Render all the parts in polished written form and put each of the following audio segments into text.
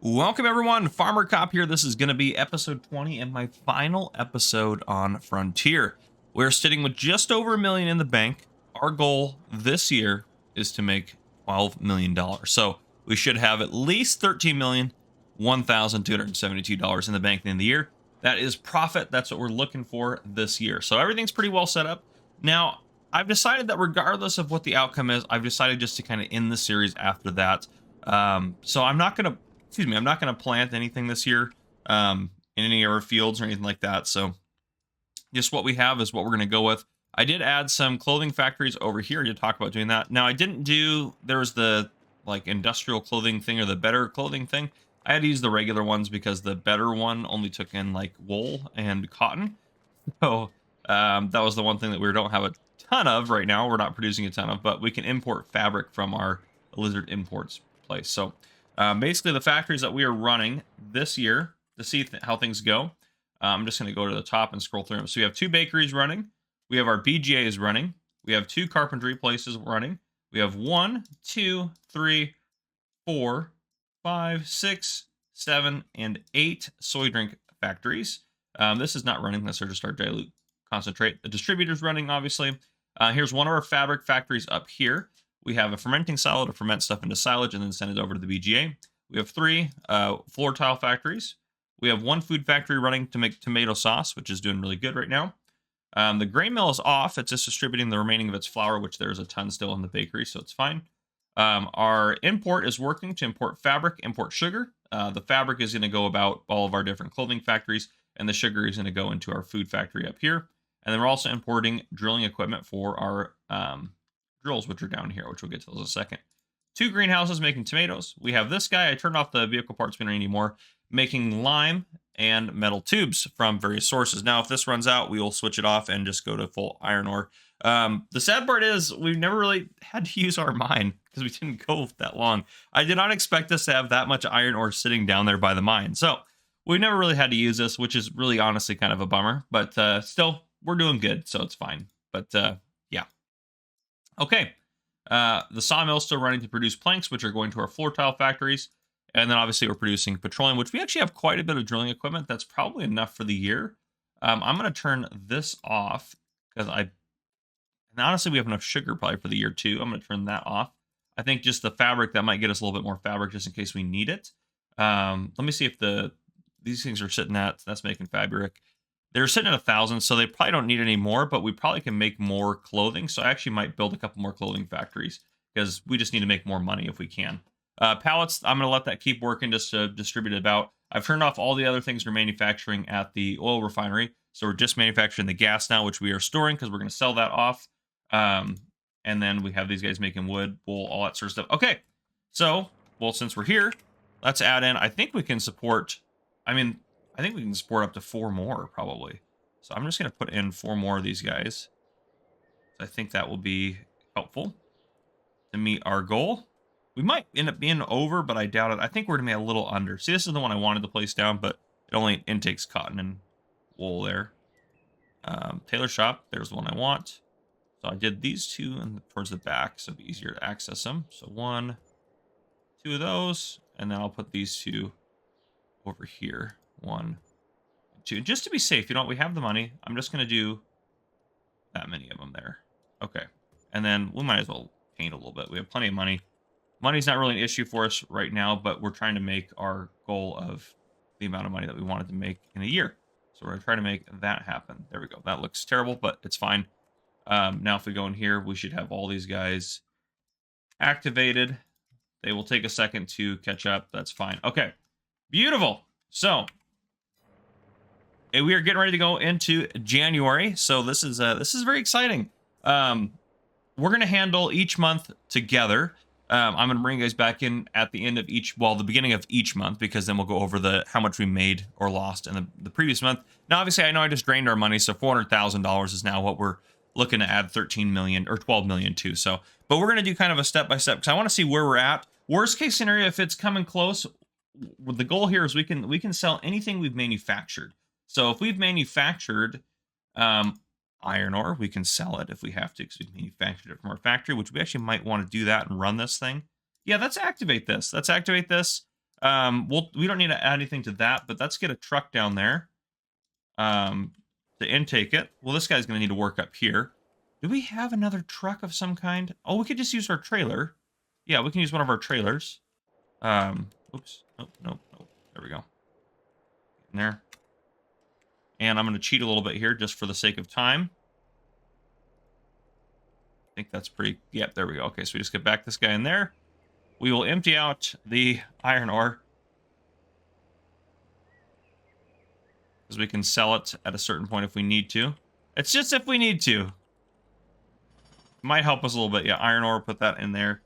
Welcome everyone, Farmer Cop here. This is going to be episode 20 and my final episode on Frontier. We're sitting with just over $1 million in the bank. Our goal this year is to make $12 million. So we should have at least $13,001,272 in the bank at the end of the year. That is profit. That's what we're looking for this year. So everything's pretty well set up. Now, I've decided that regardless of what the outcome is, I've decided just to kind of end the series after that. So I'm not going to plant anything this year in any of our fields or anything like that. So just what we have is what we're going to go with. I did add some clothing factories over here to talk about doing that. Now I didn't do, there was the like industrial clothing thing or the better clothing thing. I had to use the regular ones because the better one only took in like wool and cotton. So that was the one thing that we don't have a ton of right now. We're not producing a ton of, but we can import fabric from our Lizard Imports place. So basically the factories that we are running this year to see how things go. I'm just going to go to the top and scroll through them. So we have 2 bakeries running. We have our BGAs running. We have 2 carpentry places running. We have 1, 2, 3, 4, 5, 6, 7, and 8 soy drink factories. This is not running. Let's just start dilute concentrate. The distributor's running, obviously. Here's one of our fabric factories up here. We have a fermenting silo to ferment stuff into silage and then send it over to the BGA. We have 3 floor tile factories. We have 1 food factory running to make tomato sauce, which is doing really good right now. The grain mill is off. It's just distributing the remaining of its flour, which there's a ton still in the bakery, so it's fine. Our import is working to import fabric, import sugar. The fabric is going to go about all of our different clothing factories, and the sugar is going to go into our food factory up here. And then we're also importing drilling equipment for our drills, which are down here, which we'll get to those in a second. 2 greenhouses making tomatoes. We have this guy. I turned off the vehicle part spinner anymore, making lime and metal tubes from various sources. Now, if this runs out, we will switch it off and just go to full iron ore. The sad part is we've never really had to use our mine because we didn't go that long. I did not expect us to have that much iron ore sitting down there by the mine. So we've never really had to use this, which is really honestly kind of a bummer, but still we're doing good. So it's fine. But yeah. Okay. The sawmill's still running to produce planks, which are going to our floor tile factories. And then obviously we're producing petroleum, which we actually have quite a bit of drilling equipment. That's probably enough for the year. I'm going to turn this off because and honestly, we have enough sugar probably for the year too. I'm going to turn that off. I think just the fabric, that might get us a little bit more fabric just in case we need it. Let me see if these things are sitting at, that's making fabric. They're sitting at 1,000, so they probably don't need any more, but we probably can make more clothing. So I actually might build a couple more clothing factories because we just need to make more money if we can. Pallets, I'm going to let that keep working just to distribute it about. I've turned off all the other things we're manufacturing at the oil refinery. So we're just manufacturing the gas now, which we are storing because we're going to sell that off. And then we have these guys making wood, wool, all that sort of stuff. Okay. So, well, since we're here, let's add in, I think we can support up to 4 more probably. So I'm just going to put in 4 more of these guys. So I think that will be helpful to meet our goal. We might end up being over, but I doubt it. I think we're going to be a little under. See, this is the one I wanted to place down, but it only intakes cotton and wool there. Tailor shop, there's the one I want. So I did these 2 towards the back, so it'll be easier to access them. So 1, 2 of those, and then I'll put these 2 over here. 1, 2, just to be safe. You know what? We have the money. I'm just going to do that many of them there. Okay. And then we might as well paint a little bit. We have plenty of money. Money's not really an issue for us right now, but we're trying to make our goal of the amount of money that we wanted to make in a year. So we're going to try to make that happen. There we go. That looks terrible, but it's fine. Now, if we go in here, we should have all these guys activated. They will take a second to catch up. That's fine. Okay. Beautiful. So we are getting ready to go into January. So this is very exciting. We're going to handle each month together. I'm going to bring you guys back in at the end of the beginning of each month, because then we'll go over how much we made or lost in the previous month. Now, obviously, I know I just drained our money, so $400,000 is now what we're looking to add 13 million or 12 million to. So, but we're going to do kind of a step-by-step because I want to see where we're at. Worst case scenario, if it's coming close, the goal here is we can sell anything we've manufactured. So if we've manufactured iron ore, we can sell it if we have to, because we manufactured it from our factory, which we actually might want to do that and run this thing. Yeah, let's activate this. We don't need to add anything to that, but let's get a truck down there um, to intake it. Well, this guy's going to need to work up here. Do we have another truck of some kind? Oh, we could just use our trailer. Yeah, we can use one of our trailers. Oops. Nope, nope, nope. There we go. In there. And I'm going to cheat a little bit here just for the sake of time. I think that's pretty... Yep, there we go. Okay, so we just get back this guy in there. We will empty out the iron ore, because we can sell it at a certain point if we need to. It's just if we need to. Might help us a little bit. Yeah, iron ore, put that in there.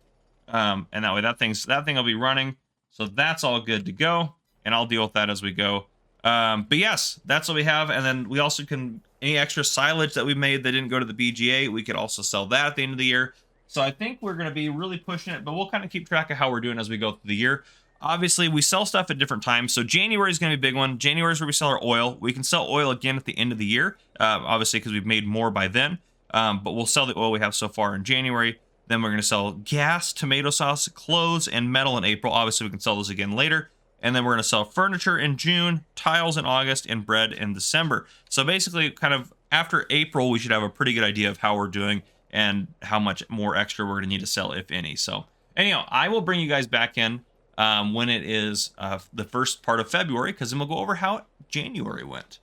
And that way that thing will be running. So that's all good to go. And I'll deal with that as we go. But yes, that's what we have. And then we also can, any extra silage that we made that didn't go to the BGA, we could also sell that at the end of the year. So I think we're going to be really pushing it, but we'll kind of keep track of how we're doing as we go through the year. Obviously, we sell stuff at different times. So January is going to be a big one. January is where we sell our oil. We can sell oil again at the end of the year, obviously, because we've made more by then. But we'll sell the oil we have so far in January. Then we're going to sell gas, tomato sauce, clothes, and metal in April. Obviously, we can sell those again later. And then we're going to sell furniture in June, tiles in August, and bread in December. So basically, kind of after April, we should have a pretty good idea of how we're doing and how much more extra we're going to need to sell, if any. So anyhow, I will bring you guys back in when it is the first part of February, because then we'll go over how January went.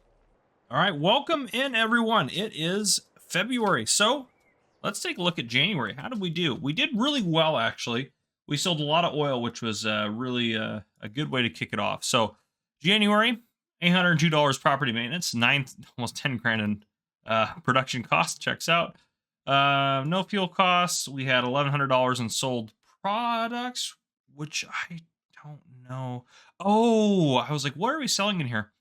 All right, welcome in, everyone. It is February. So let's take a look at January. How did we do? We did really well, actually. We sold a lot of oil, which was really a good way to kick it off. So January, $802 property maintenance, almost 10 grand in production costs. Checks out. No fuel costs. We had $1,100 in sold products, which I don't know. Oh, I was like, what are we selling in here?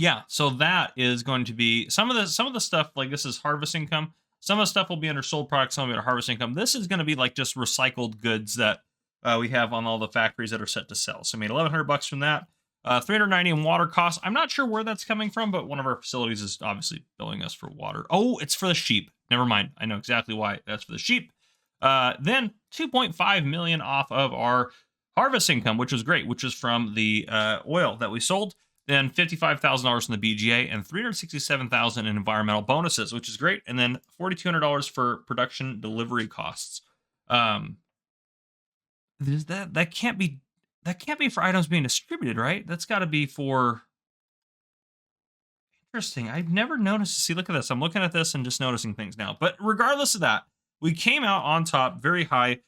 Yeah, so that is going to be some of the stuff, like this is harvest income. Some of the stuff will be under sold products, some will be under harvest income. This is going to be like just recycled goods that we have on all the factories that are set to sell. So I made $1,100 from that. $390 in water costs. I'm not sure where that's coming from, but one of our facilities is obviously billing us for water. Oh, it's for the sheep. Never mind. I know exactly why. That's for the sheep. Then $2.5 million off of our harvest income, which was great, which is from the oil that we sold. Then $55,000 from the BGA and $367,000 in environmental bonuses, which is great. And then $4,200 for production delivery costs. That can't be for items being distributed, right? That's got to be for. Interesting. I've never noticed. See, look at this. I'm looking at this and just noticing things now. But regardless of that, we came out on top, very high.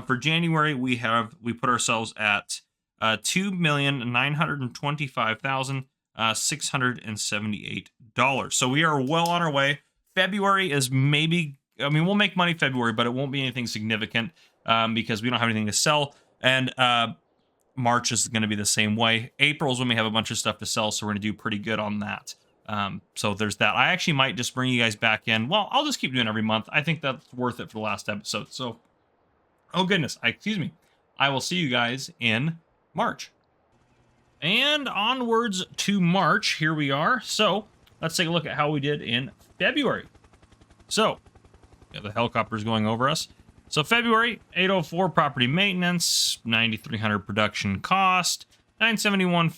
For January, we put ourselves at $2,925,678. So we are well on our way. February is maybe, I mean, we'll make money February, but it won't be anything significant because we don't have anything to sell. And March is going to be the same way. April is when we have a bunch of stuff to sell, so we're going to do pretty good on that. So there's that. I actually might just bring you guys back in. Well, I'll just keep doing every month. I think that's worth it for the last episode. So, oh goodness, excuse me. I will see you guys in March. And onwards to March, here we are. So let's take a look at how we did in February. So, got the helicopters going over us. So February, 804 property maintenance, 9,300 production cost, 971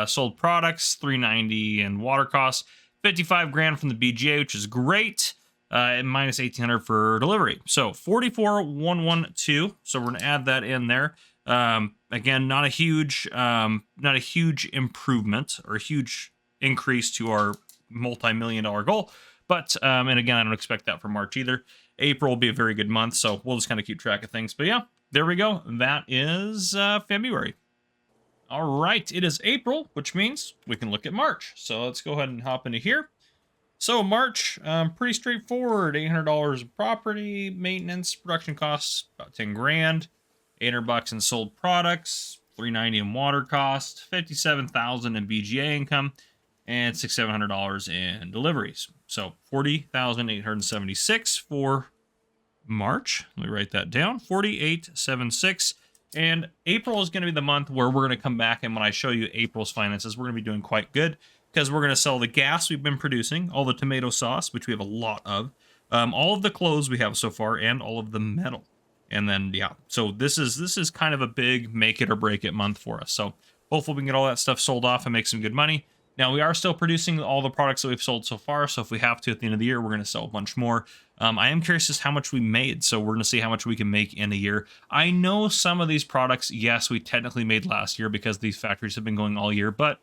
sold products, 390 in water costs, 55 grand from the BGA, which is great, and minus 1,800 for delivery. So 44,112. So we're gonna add that in there. Again, not a huge improvement or a huge increase to our multi-million-dollar goal, but and again, I don't expect that for March either. April will be a very good month, so we'll just kind of keep track of things. But yeah, there we go. That is February. All right, it is April, which means we can look at March. So let's go ahead and hop into here. So March, pretty straightforward. $800 of property maintenance, production costs about 10 grand, $800 in sold products, $390 in water costs, $57,000 in BGA income, and $600-700 in deliveries. So $40,876 for March. Let me write that down. 4876. And April is going to be the month where we're going to come back, and when I show you April's finances, we're going to be doing quite good because we're going to sell the gas we've been producing, all the tomato sauce, which we have a lot of, all of the clothes we have so far, and all of the metal. And then, yeah, so this is kind of a big make it or break it month for us. So hopefully we can get all that stuff sold off and make some good money. Now, we are still producing all the products that we've sold so far, so if we have to at the end of the year, we're going to sell a bunch more. I am curious as how much we made, so we're going to see how much we can make in a year. I know some of these products, yes, we technically made last year because these factories have been going all year, but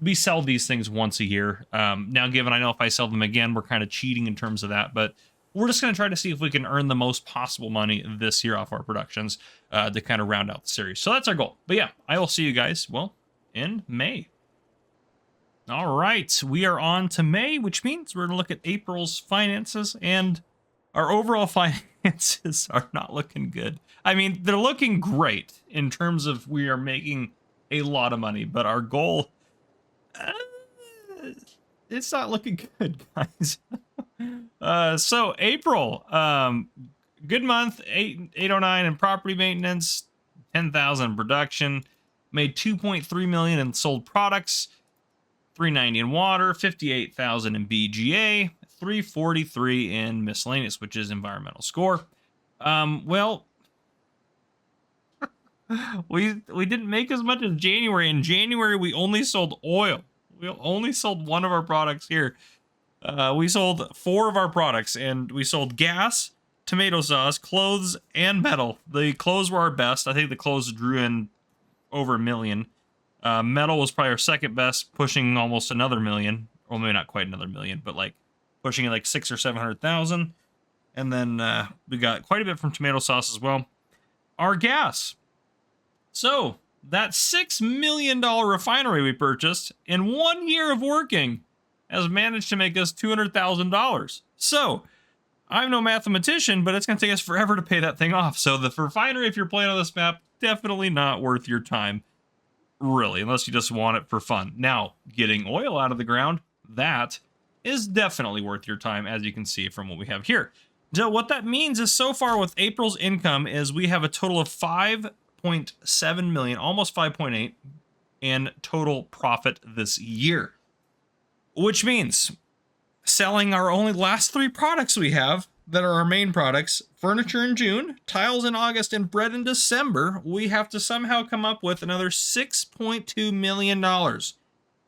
we sell these things once a year. Now, given I know if I sell them again, we're kind of cheating in terms of that, but we're just going to try to see if we can earn the most possible money this year off our productions to kind of round out the series. So that's our goal. But yeah, I will see you guys, well, in May. All right, we are on to May, which means we're going to look at April's finances, and our overall finances are not looking good. I mean, they're looking great in terms of we are making a lot of money, but our goal, it's not looking good, guys. So April, good month, 809 in property maintenance, 10,000 in production, made 2.3 million in sold products, 390 in water, 58,000 in BGA, 343 in miscellaneous, which is environmental score. Well, we didn't make as much as January. In January, we only sold oil. We only sold one of our products here. We sold 4 of our products, and we sold gas, tomato sauce, clothes, and metal. The clothes were our best. I think the clothes drew in over 1 million. Metal was probably our second best, pushing almost another 1 million. Well, maybe not quite another 1 million, but like pushing it like 600,000 or 700,000. And then we got quite a bit from tomato sauce as well. Our gas. So that $6 million refinery we purchased in 1 year of working has managed to make us $200,000. So I'm no mathematician, but it's going to take us forever to pay that thing off. So the refinery, if you're playing on this map, definitely not worth your time. Really, unless you just want it for fun. Now, getting oil out of the ground, that is definitely worth your time, as you can see from what we have here. So what that means is so far with April's income is we have a total of 5.7 million, almost 5.8 in total profit this year. Which means selling our only last 3 products we have that are our main products, furniture in June, tiles in August, and bread in December, we have to somehow come up with another $6.2 million.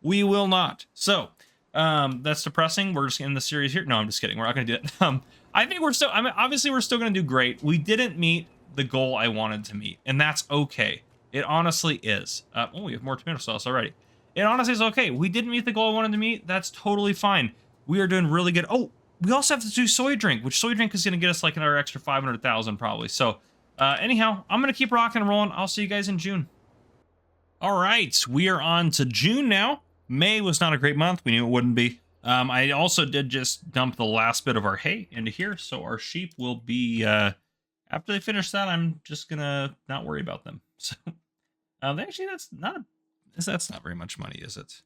We will not. So, that's depressing. We're just in the series here. No, I'm just kidding. We're not going to do it. I think we're still, I mean, obviously we're still going to do great. We didn't meet the goal I wanted to meet, and that's okay. It honestly is. Oh, we have more tomato sauce already. It honestly is okay. We didn't meet the goal I wanted to meet. That's totally fine. We are doing really good. Oh, we also have to do soy drink, which soy drink is going to get us like another extra 500,000 probably. So anyhow, I'm going to keep rocking and rolling. I'll see you guys in June. All right, we are on to June now. May was not a great month. We knew it wouldn't be. I also did just dump the last bit of our hay into here. So our sheep will be, after they finish that, I'm just going to not worry about them. So actually, that's not very much money, is it?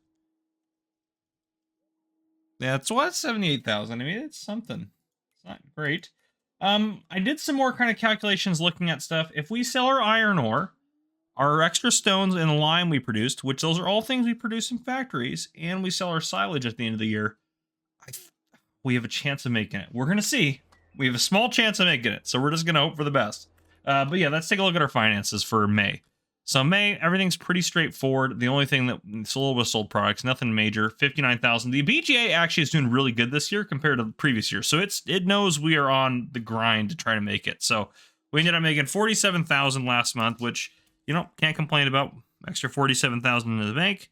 Yeah, it's what, 78,000. I mean, it's something. It's not great. I did some more kind of calculations looking at stuff. If we sell our iron ore, our extra stones and lime we produced, which those are all things we produce in factories, and we sell our silage at the end of the year, we have a chance of making it. We're going to see. We have a small chance of making it, so we're just going to hope for the best. But yeah, let's take a look at our finances for May. So May, everything's pretty straightforward. The only thing that it's a little bit of sold products, nothing major. 59,000. The BGA actually is doing really good this year compared to the previous year. So it knows we are on the grind to try to make it. So we ended up making 47,000 last month, which, you know, can't complain about. Extra 47,000 in the bank,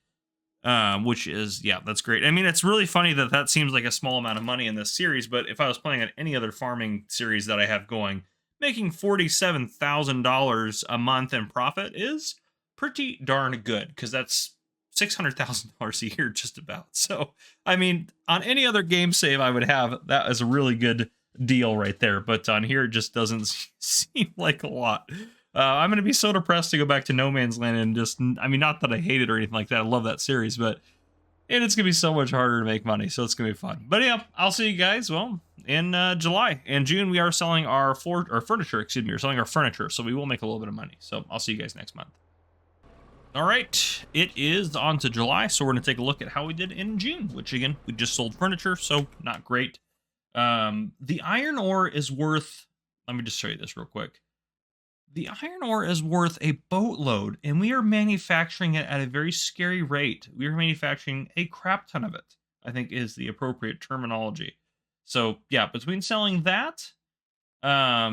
which is, yeah, that's great. I mean, it's really funny that that seems like a small amount of money in this series, but if I was playing on any other farming series that I have going, making $47,000 a month in profit is pretty darn good, because that's $600,000 a year just about. So, I mean, on any other game save I would have, that is a really good deal right there. But on here, it just doesn't seem like a lot. I'm going to be so depressed to go back to No Man's Land and just, I mean, not that I hate it or anything like that. I love that series, but it's going to be so much harder to make money. So it's going to be fun. But yeah, I'll see you guys, well, in July. In June, we are selling our furniture, excuse me. We're selling our furniture, so we will make a little bit of money. So I'll see you guys next month. All right, it is on to July, so we're going to take a look at how we did in June, which again, we just sold furniture, so not great. The iron ore is worth, let me just show you this real quick. the iron ore is worth a boatload, and we are manufacturing it at a very scary rate. We are manufacturing a crap ton of it, I think is the appropriate terminology. So yeah, between selling that,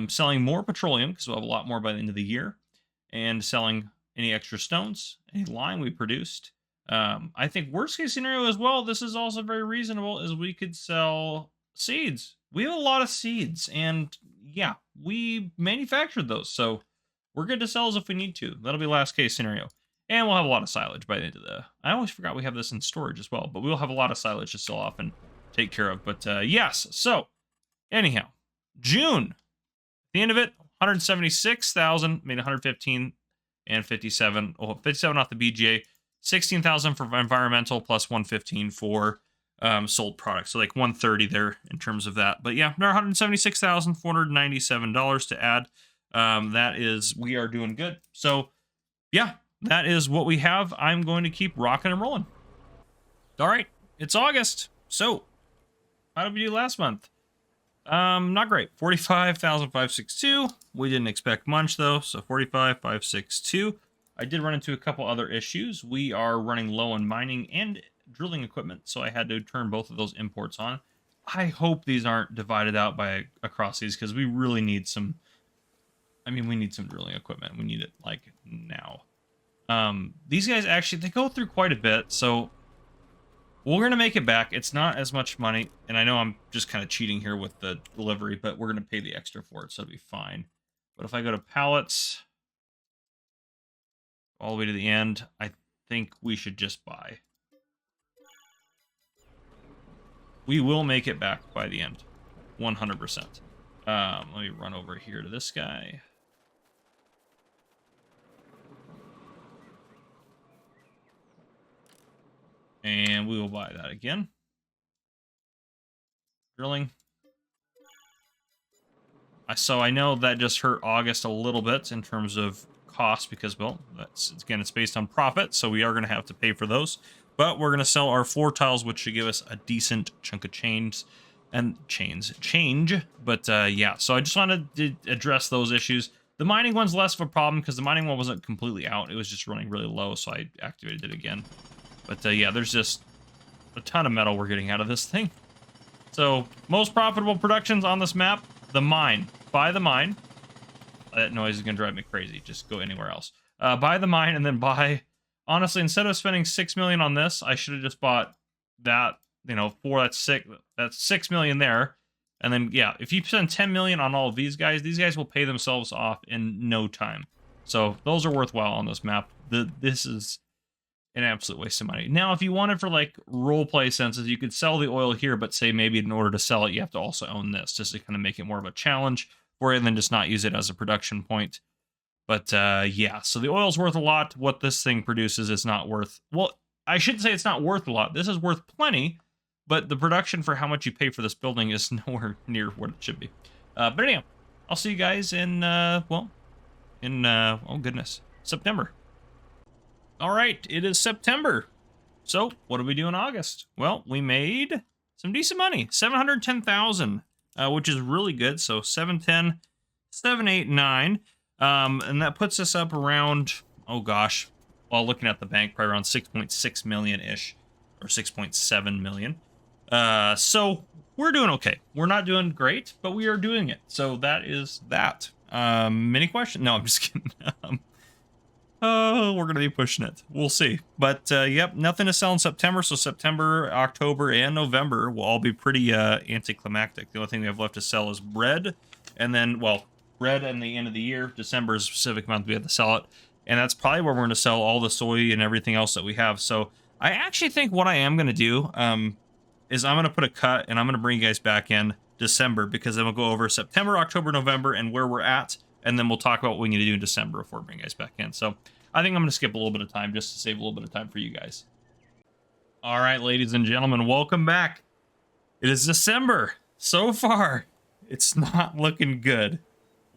selling more petroleum, because we'll have a lot more by the end of the year, and selling any extra stones, any lime we produced. I think worst case scenario as well, this is also very reasonable, is we could sell seeds. We have a lot of seeds, and yeah, we manufactured those, so we're good to sell as if we need to. That'll be last case scenario. And we'll have a lot of silage by the end of the... I always forgot we have this in storage as well, but we'll have a lot of silage to sell off and take care of. But yes, so anyhow, June, the end of it, 176,000, made 115 and 57. Oh, 57 off the BGA, 16,000 for environmental, plus 115 for sold products. So like 130 there in terms of that. But yeah, another $176,497 to add. That is, we are doing good. So yeah, that is what we have. I'm going to keep rocking and rolling. All right, it's August. So how did we do last month? Not great. 45,562. We didn't expect much though, so 45,562. I did run into a couple other issues. We are running low on mining and drilling equipment, so I had to turn both of those imports on. I hope these aren't divided out by across these, because we really need some... I mean, we need some drilling equipment. We need it, like, now. These guys actually, they go through quite a bit, so we're going to make it back. It's not as much money, and I know I'm just kind of cheating here with the delivery, but we're going to pay the extra for it, so it'll be fine. But if I go to pallets, all the way to the end, I think we should just buy. We will make it back by the end, 100%. Let me run over here to this guy. And we will buy that again. Drilling. So I know that just hurt August a little bit in terms of cost, because, well, that's, again, it's based on profit, so we are going to have to pay for those. But we're going to sell our floor tiles, which should give us a decent chunk of change. But yeah, so I just wanted to address those issues. The mining one's less of a problem, because the mining one wasn't completely out. It was just running really low, so I activated it again. But yeah, there's just a ton of metal we're getting out of this thing. So, most profitable productions on this map, the mine. Buy the mine. That noise is going to drive me crazy. Just go anywhere else. Buy the mine, and then buy... Honestly, instead of spending $6 million on this, I should have just bought that, you know, that's $6 million there. And then, yeah, if you spend $10 million on all of these guys will pay themselves off in no time. So those are worthwhile on this map. This is an absolute waste of money. Now, if you wanted for like role play senses, you could sell the oil here, but say maybe in order to sell it, you have to also own this, just to kind of make it more of a challenge for you, and then just not use it as a production point. But yeah, so the oil's worth a lot. What this thing produces is not worth... Well, I shouldn't say it's not worth a lot. This is worth plenty, but the production for how much you pay for this building is nowhere near what it should be. But anyhow, I'll see you guys in, oh goodness, September. All right, it is September. So, what did we do in August? Well, we made some decent money, 710,000, which is really good. So 710, 789. And that puts us up around, oh gosh, while looking at the bank, probably around 6.6 million-ish, or 6.7 million. So we're doing okay. We're not doing great, but we are doing it. So that is that. Many questions? No, I'm just kidding. Oh, we're going to be pushing it. We'll see. But, yep, nothing to sell in September. So September, October, and November will all be pretty anticlimactic. The only thing we have left to sell is bread. And then, well... Red and the end of the year. December is a specific month we have to sell it, and that's probably where we're going to sell all the soy and everything else that we have. So I actually think what I am going to do is I'm going to put a cut, and I'm going to bring you guys back in December, because then we'll go over September, October, November, and where we're at, and then we'll talk about what we need to do in December before we bring you guys back in. So I think I'm going to skip a little bit of time just to save a little bit of time for you guys. All right, ladies and gentlemen, welcome back. It is December. So far, it's not looking good.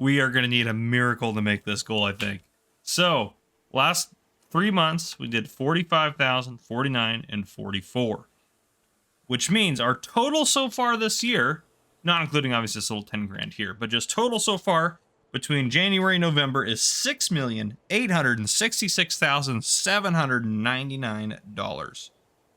We are going to need a miracle to make this goal, I think. So, last 3 months, we did 45,000, 49, and 44. Which means our total so far this year, not including obviously this little 10 grand here, but just total so far, between January and November is $6,866,799,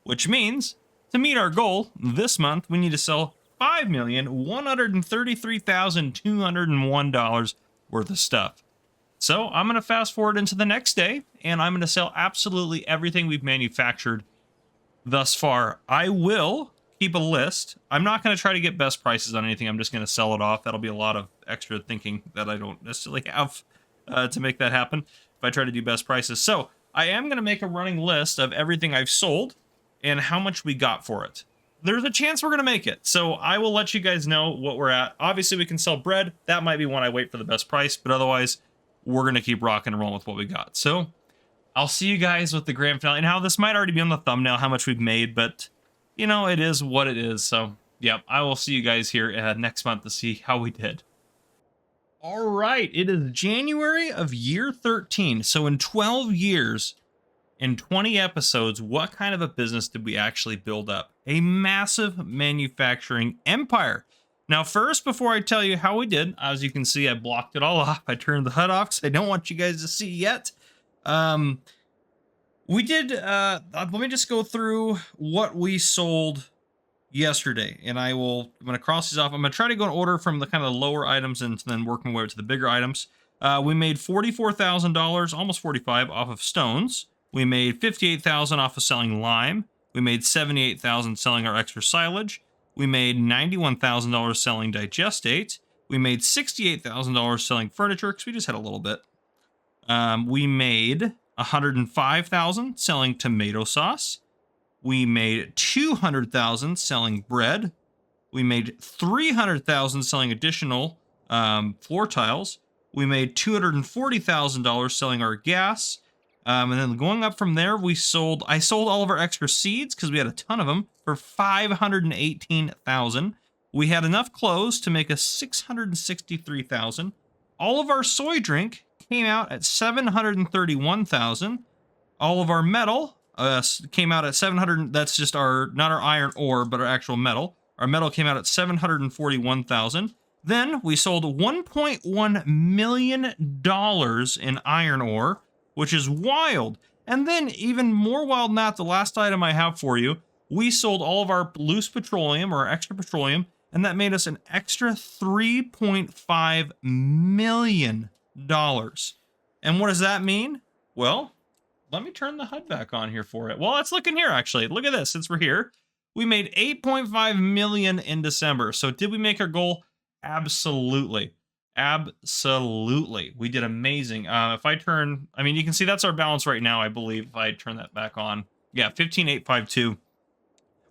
which means to meet our goal this month, we need to sell $5,133,201 worth of stuff. So I'm going to fast forward into the next day, and I'm going to sell absolutely everything we've manufactured thus far. I will keep a list. I'm not going to try to get best prices on anything. I'm just going to sell it off. That'll be a lot of extra thinking that I don't necessarily have to make that happen if I try to do best prices. So I am going to make a running list of everything I've sold and how much we got for it. There's a chance we're going to make it, so I will let you guys know what we're at. Obviously, we can sell bread. That might be when I wait for the best price, but otherwise, we're going to keep rocking and rolling with what we got. So I'll see you guys with the grand finale. Now, this might already be on the thumbnail, how much we've made, but you know, it is what it is. So, yeah, I will see you guys here next month to see how we did. All right, it is January of year 13. So in 12 years, in 20 episodes, what kind of a business did we actually build up? A massive manufacturing empire. Now, first, before I tell you how we did, as you can see, I blocked it all off. I turned the HUD off because I don't want you guys to see yet. We did, let me just go through what we sold yesterday, and I'm going to cross these off. I'm going to try to go in order from the kind of lower items and then work my way up to the bigger items. We made $44,000, almost 45, off of stones. We made $58,000 off of selling lime. We made $78,000 selling our extra silage. We made $91,000 selling digestate. We made $68,000 selling furniture because we just had a little bit. We made $105,000 selling tomato sauce. We made $200,000 selling bread. We made $300,000 selling additional floor tiles. We made $240,000 selling our gas. And then going up from there, I sold all of our extra seeds because we had a ton of them for $518,000. We had enough clothes to make us $663,000. All of our soy drink came out at $731,000. All of our metal came out at 700. That's just not our iron ore, but our actual metal. Our metal came out at $741,000. Then we sold $1.1 million in iron ore, which is wild. And then even more wild than that, the last item I have for you, we sold all of our loose petroleum or extra petroleum, and that made us an extra $3.5 million. And what does that mean? Well, let me turn the HUD back on here for it. Well, let's look in here, actually. Look at this, since we're here. We made $8.5 million in December. So did we make our goal? Absolutely. Absolutely. We did amazing. If I turn, I mean, you can see that's our balance right now, I believe, if I turn that back on. Yeah, 15,852.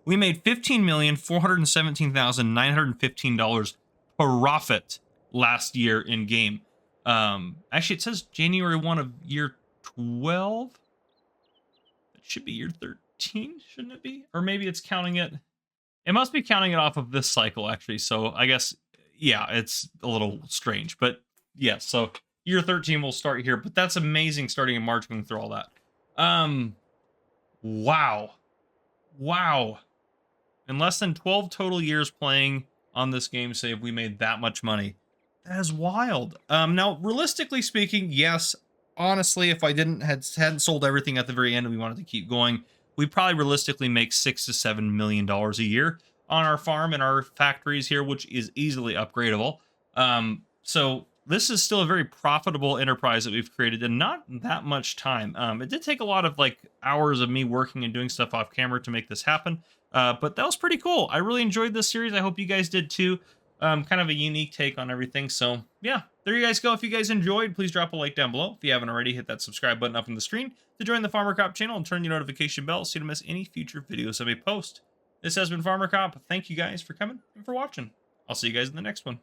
We made $15,417,915 profit last year in game. Actually, it says January 1 of year 12. It should be year 13, shouldn't it be? Or maybe it's counting it. It must be counting it off of this cycle, actually. So I guess, yeah, it's a little strange. But yeah, so year 13 will start here. But that's amazing starting in March going through all that. Wow. Wow. In less than 12 total years playing on this game save, we made that much money. That is wild. Now, realistically speaking, yes, honestly, if I hadn't sold everything at the very end and we wanted to keep going, we probably realistically make $6 to $7 million a year on our farm and our factories here, which is easily upgradable. So this is still a very profitable enterprise that we've created in not that much time. It did take a lot of hours of me working and doing stuff off camera to make this happen. But that was pretty cool. I really enjoyed this series. I hope you guys did too. Kind of a unique take on everything. So yeah, there you guys go. If you guys enjoyed, please drop a like down below. If you haven't already, hit that subscribe button up on the screen to join the Farmer Cop channel and turn your notification bell so you don't miss any future videos I may post. This has been Farmer Cop. Thank you guys for coming and for watching. I'll see you guys in the next one.